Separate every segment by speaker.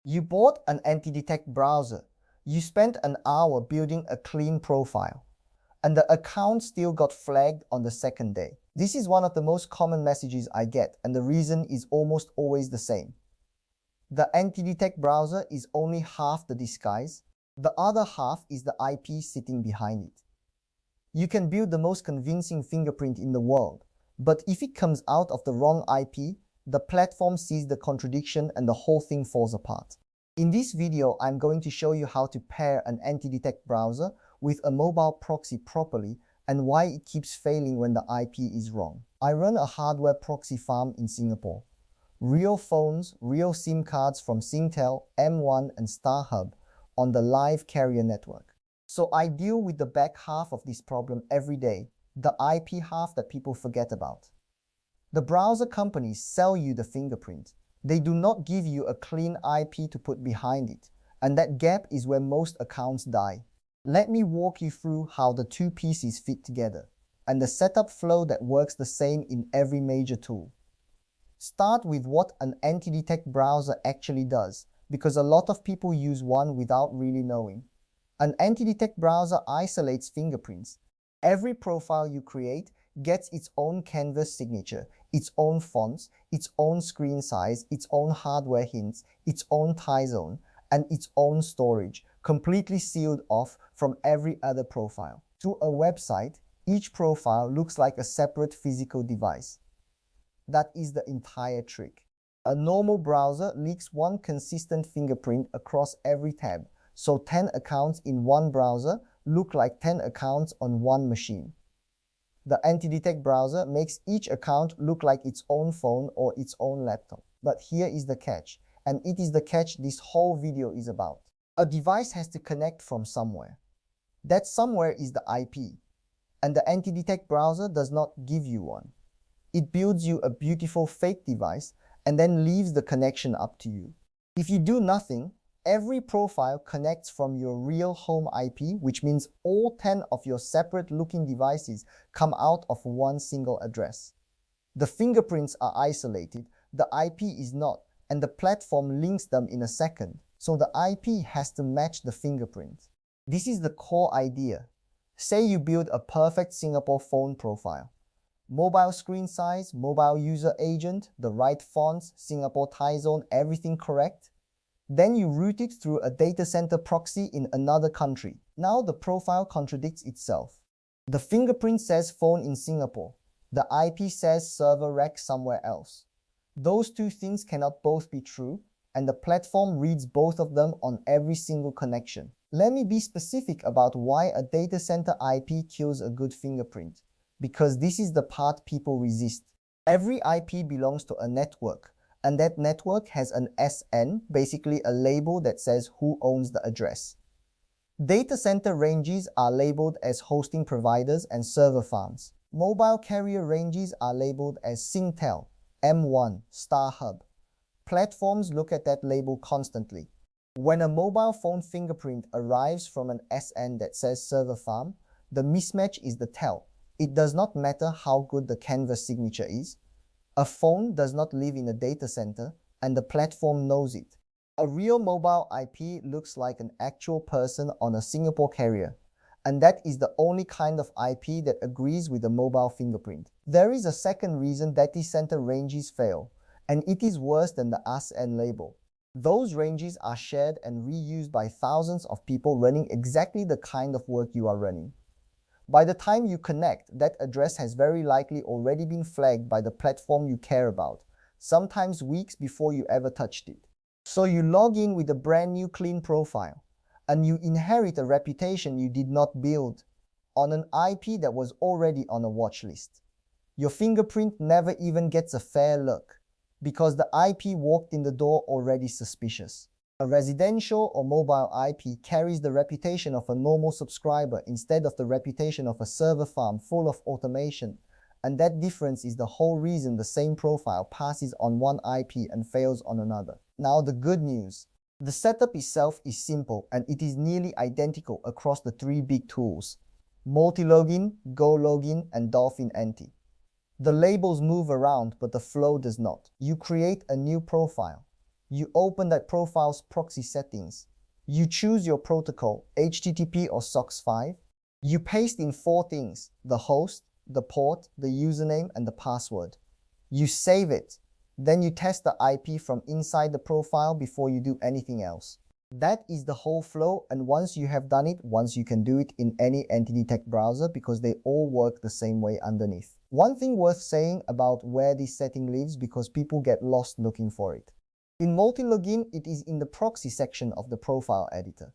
Speaker 1: You bought an Antidetect browser. You spent an hour building a clean profile, and the account still got flagged on the second day. This is one of the most common messages I get, and the reason is almost always the same. The Antidetect browser is only half the disguise. The other half is the IP sitting behind it. You can build the most convincing fingerprint in the world, but if it comes out of the wrong IP, the platform sees the contradiction and the whole thing falls apart. In this video, I'm going to show you how to pair an Antidetect browser with a mobile proxy properly and why it keeps failing when the IP is wrong. I run a hardware proxy farm in Singapore. Real phones, real SIM cards from Singtel, M1 and StarHub on the live carrier network. So I deal with the back half of this problem every day, the IP half that people forget about. The browser companies sell you the fingerprint. They do not give you a clean IP to put behind it, and that gap is where most accounts die. Let me walk you through how the two pieces fit together, and the setup flow that works the same in every major tool. Start with what an Antidetect browser actually does, because a lot of people use one without really knowing. An Antidetect browser isolates fingerprints. Every profile you create gets its own canvas signature, its own fonts, its own screen size, its own hardware hints, its own tie zone, and its own storage, completely sealed off from every other profile. To a website, each profile looks like a separate physical device. That is the entire trick. A normal browser leaks one consistent fingerprint across every tab, so 10 accounts in one browser look like 10 accounts on one machine. The Antidetect browser makes each account look like its own phone or its own laptop. But here is the catch, and it is the catch this whole video is about. A device has to connect from somewhere. That somewhere is the IP, and the Antidetect browser does not give you one. It builds you a beautiful fake device and then leaves the connection up to you. If you do nothing, every profile connects from your real home IP, which means all 10 of your separate looking devices come out of one single address. The fingerprints are isolated, the IP is not, and the platform links them in a second, so the IP has to match the fingerprint. This is the core idea. Say you build a perfect Singapore phone profile. Mobile screen size, mobile user agent, the right fonts, Singapore tie zone, everything correct. Then you route it through a data center proxy in another country. Now the profile contradicts itself. The fingerprint says phone in Singapore. The IP says server rack somewhere else. Those two things cannot both be true, and the platform reads both of them on every single connection. Let me be specific about why a data center IP kills a good fingerprint, because this is the part people resist. Every IP belongs to a network, and that network has an SN, basically a label that says who owns the address. Data center ranges are labeled as hosting providers and server farms. Mobile carrier ranges are labeled as Singtel, M1, StarHub. Platforms look at that label constantly. When a mobile phone fingerprint arrives from an SN that says server farm, the mismatch is the tell. It does not matter how good the canvas signature is. A phone does not live in a data center, and the platform knows it. A real mobile IP looks like an actual person on a Singapore carrier, and that is the only kind of IP that agrees with the mobile fingerprint. There is a second reason data center ranges fail, and it is worse than the SN label. Those ranges are shared and reused by thousands of people running exactly the kind of work you are running. By the time you connect, that address has very likely already been flagged by the platform you care about, sometimes weeks before you ever touched it. So you log in with a brand new clean profile, and you inherit a reputation you did not build on an IP that was already on a watch list. Your fingerprint never even gets a fair look, because the IP walked in the door already suspicious. A residential or mobile IP carries the reputation of a normal subscriber instead of the reputation of a server farm full of automation, and that difference is the whole reason the same profile passes on one IP and fails on another. Now the good news. The setup itself is simple, and it is nearly identical across the three big tools: Multilogin, GoLogin, and Dolphin Anti. The labels move around, but the flow does not. You create a new profile. You open that profile's proxy settings. You choose your protocol, HTTP or SOCKS5. You paste in 4 things: the host, the port, the username, and the password. You save it. Then you test the IP from inside the profile before you do anything else. That is the whole flow, and once you have done it, you can do it in any Antidetect browser because they all work the same way underneath. One thing worth saying about where this setting lives, because people get lost looking for it. In Multilogin, it is in the proxy section of the profile editor.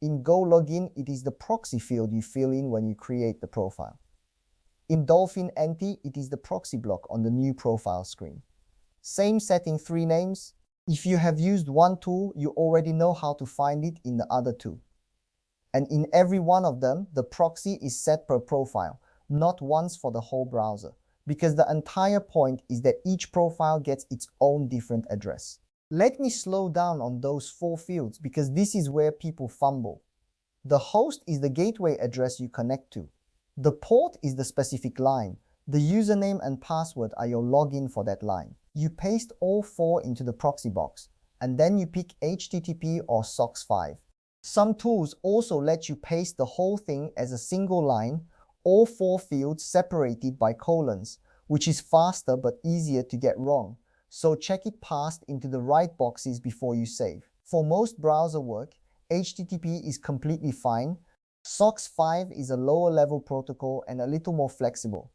Speaker 1: In GoLogin, it is the proxy field you fill in when you create the profile. In Dolphin Anti, it is the proxy block on the new profile screen. Same setting, 3 names. If you have used one tool, you already know how to find it in the other 2. And in every one of them, the proxy is set per profile, not once for the whole browser, because the entire point is that each profile gets its own different address. Let me slow down on those 4 fields because this is where people fumble. The host is the gateway address you connect to. The port is the specific line. The username and password are your login for that line. You paste all 4 into the proxy box, and then you pick HTTP or SOCKS5. Some tools also let you paste the whole thing as a single line, all 4 fields separated by colons, which is faster but easier to get wrong. So check it passed into the right boxes before you save. For most browser work, HTTP is completely fine. SOCKS5 is a lower level protocol and a little more flexible.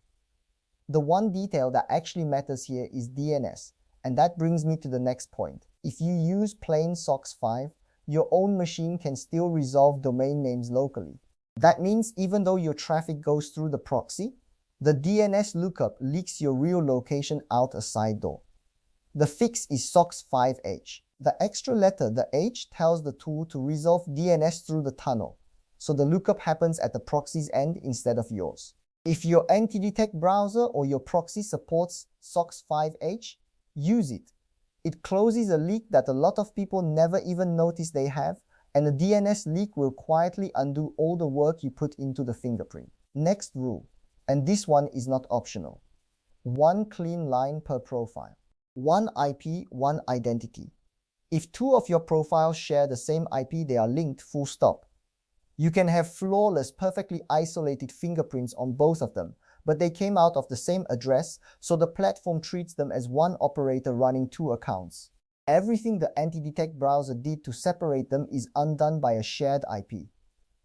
Speaker 1: The one detail that actually matters here is DNS, and that brings me to the next point. If you use plain SOCKS5, your own machine can still resolve domain names locally. That means even though your traffic goes through the proxy, the DNS lookup leaks your real location out a side door. The fix is SOCKS5H. The extra letter, the H, tells the tool to resolve DNS through the tunnel, so the lookup happens at the proxy's end instead of yours. If your Antidetect browser or your proxy supports SOCKS5H, use it. It closes a leak that a lot of people never even notice they have, and the DNS leak will quietly undo all the work you put into the fingerprint. Next rule, and this one is not optional. 1 clean line per profile. 1 IP, 1 identity. If 2 of your profiles share the same IP, they are linked, full stop. You can have flawless, perfectly isolated fingerprints on both of them, but they came out of the same address, so the platform treats them as one operator running 2 accounts. Everything the Antidetect browser did to separate them is undone by a shared IP.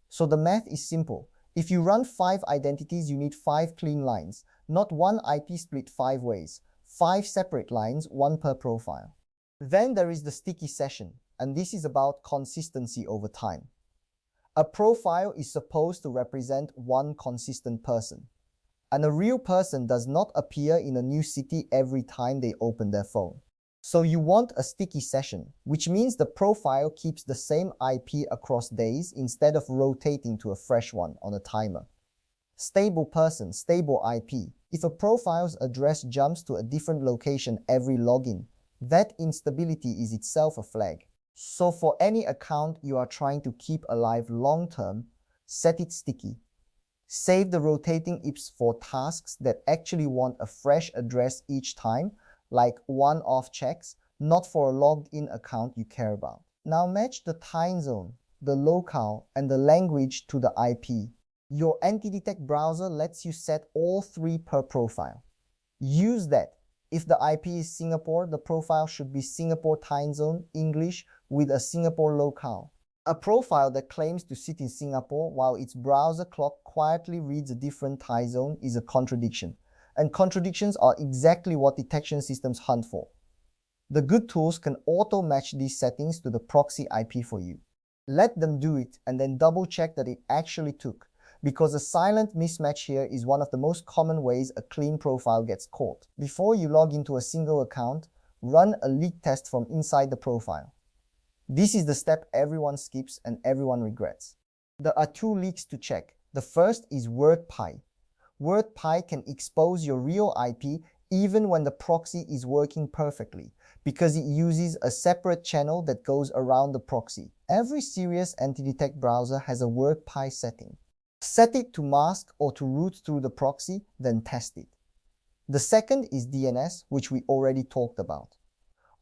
Speaker 1: So the math is simple. If you run 5 identities, you need 5 clean lines, not 1 IP split 5 ways. 5 separate lines, 1 per profile. Then there is the sticky session, and this is about consistency over time. A profile is supposed to represent one consistent person, and a real person does not appear in a new city every time they open their phone. So you want a sticky session, which means the profile keeps the same IP across days instead of rotating to a fresh one on a timer. Stable person, stable IP. If a profile's address jumps to a different location every login, that instability is itself a flag. So for any account you are trying to keep alive long-term, set it sticky. Save the rotating IPs for tasks that actually want a fresh address each time, like one-off checks, not for a logged-in account you care about. Now match the time zone, the locale, and the language to the IP. Your Antidetect browser lets you set all 3 per profile. Use that. If the IP is Singapore, the profile should be Singapore time zone, English, with a Singapore locale. A profile that claims to sit in Singapore while its browser clock quietly reads a different time zone is a contradiction. And contradictions are exactly what detection systems hunt for. The good tools can auto-match these settings to the proxy IP for you. Let them do it and then double-check that it actually took, because a silent mismatch here is one of the most common ways a clean profile gets caught. Before you log into a single account, run a leak test from inside the profile. This is the step everyone skips and everyone regrets. There are 2 leaks to check. The first is WordPie. WordPie can expose your real IP even when the proxy is working perfectly, because it uses a separate channel that goes around the proxy. Every serious Antidetect browser has a WordPie setting. Set it to mask or to route through the proxy, then test it. The second is DNS, which we already talked about.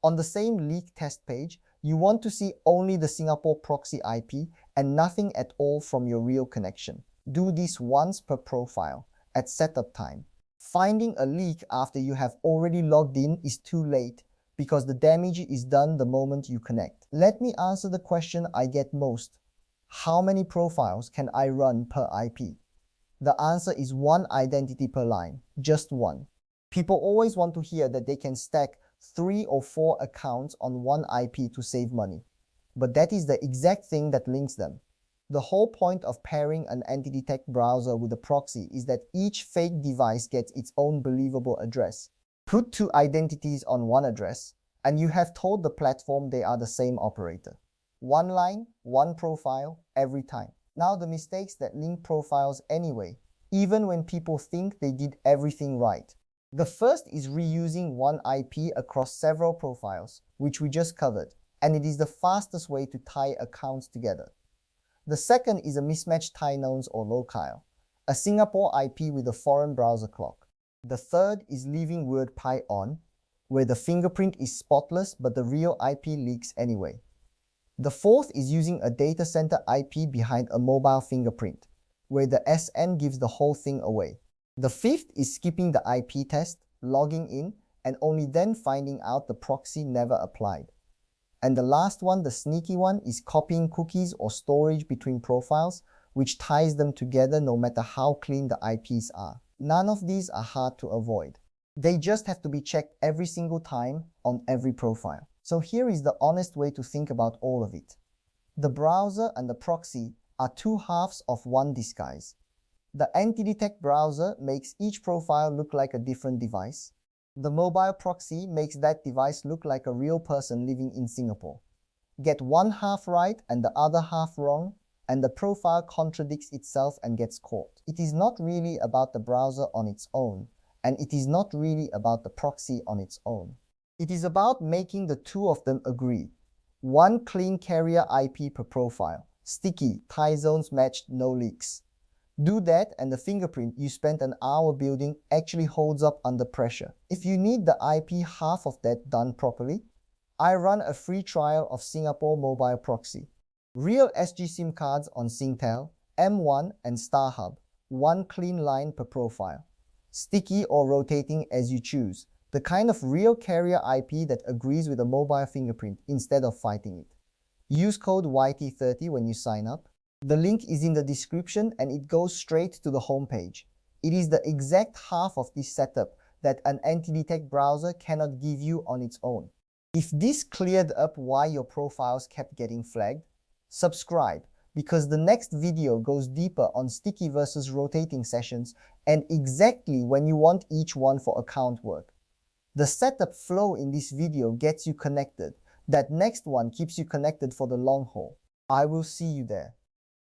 Speaker 1: On the same leak test page, you want to see only the Singapore proxy IP and nothing at all from your real connection. Do this once per profile at setup time. Finding a leak after you have already logged in is too late because the damage is done the moment you connect. Let me answer the question I get most. How many profiles can I run per IP? The answer is one identity per line, just one. People always want to hear that they can stack 3 or 4 accounts on one IP to save money. But that is the exact thing that links them. The whole point of pairing an Antidetect browser with a proxy is that each fake device gets its own believable address. Put 2 identities on one address, and you have told the platform they are the same operator. One line, one profile, every time. Now the mistakes that link profiles anyway, even when people think they did everything right. The first is reusing one IP across several profiles, which we just covered, and it is the fastest way to tie accounts together. The second is a mismatched tie nonce or locale, a Singapore IP with a foreign browser clock. The third is leaving WordPy on, where the fingerprint is spotless but the real IP leaks anyway. The fourth is using a data center IP behind a mobile fingerprint, where the SN gives the whole thing away. The fifth is skipping the IP test, logging in, and only then finding out the proxy never applied. And the last one, the sneaky one, is copying cookies or storage between profiles, which ties them together no matter how clean the IPs are. None of these are hard to avoid. They just have to be checked every single time on every profile. So here is the honest way to think about all of it. The browser and the proxy are 2 halves of one disguise. The Antidetect browser makes each profile look like a different device. The mobile proxy makes that device look like a real person living in Singapore. Get one half right and the other half wrong, and the profile contradicts itself and gets caught. It is not really about the browser on its own, and it is not really about the proxy on its own. It is about making the 2 of them agree. One clean carrier IP per profile, sticky, tie zones matched, no leaks. Do that and the fingerprint you spent an hour building actually holds up under pressure. If you need the IP half of that done properly, I run a free trial of Singapore Mobile Proxy. Real SG SIM cards on Singtel, M1 and StarHub, one clean line per profile. Sticky or rotating as you choose. The kind of real carrier IP that agrees with a mobile fingerprint instead of fighting it. Use code YT30 when you sign up. The link is in the description and it goes straight to the homepage. It is the exact half of this setup that an Antidetect browser cannot give you on its own. If this cleared up why your profiles kept getting flagged, subscribe, because the next video goes deeper on sticky versus rotating sessions and exactly when you want each one for account work. The setup flow in this video gets you connected. That next one keeps you connected for the long haul. I will see you there.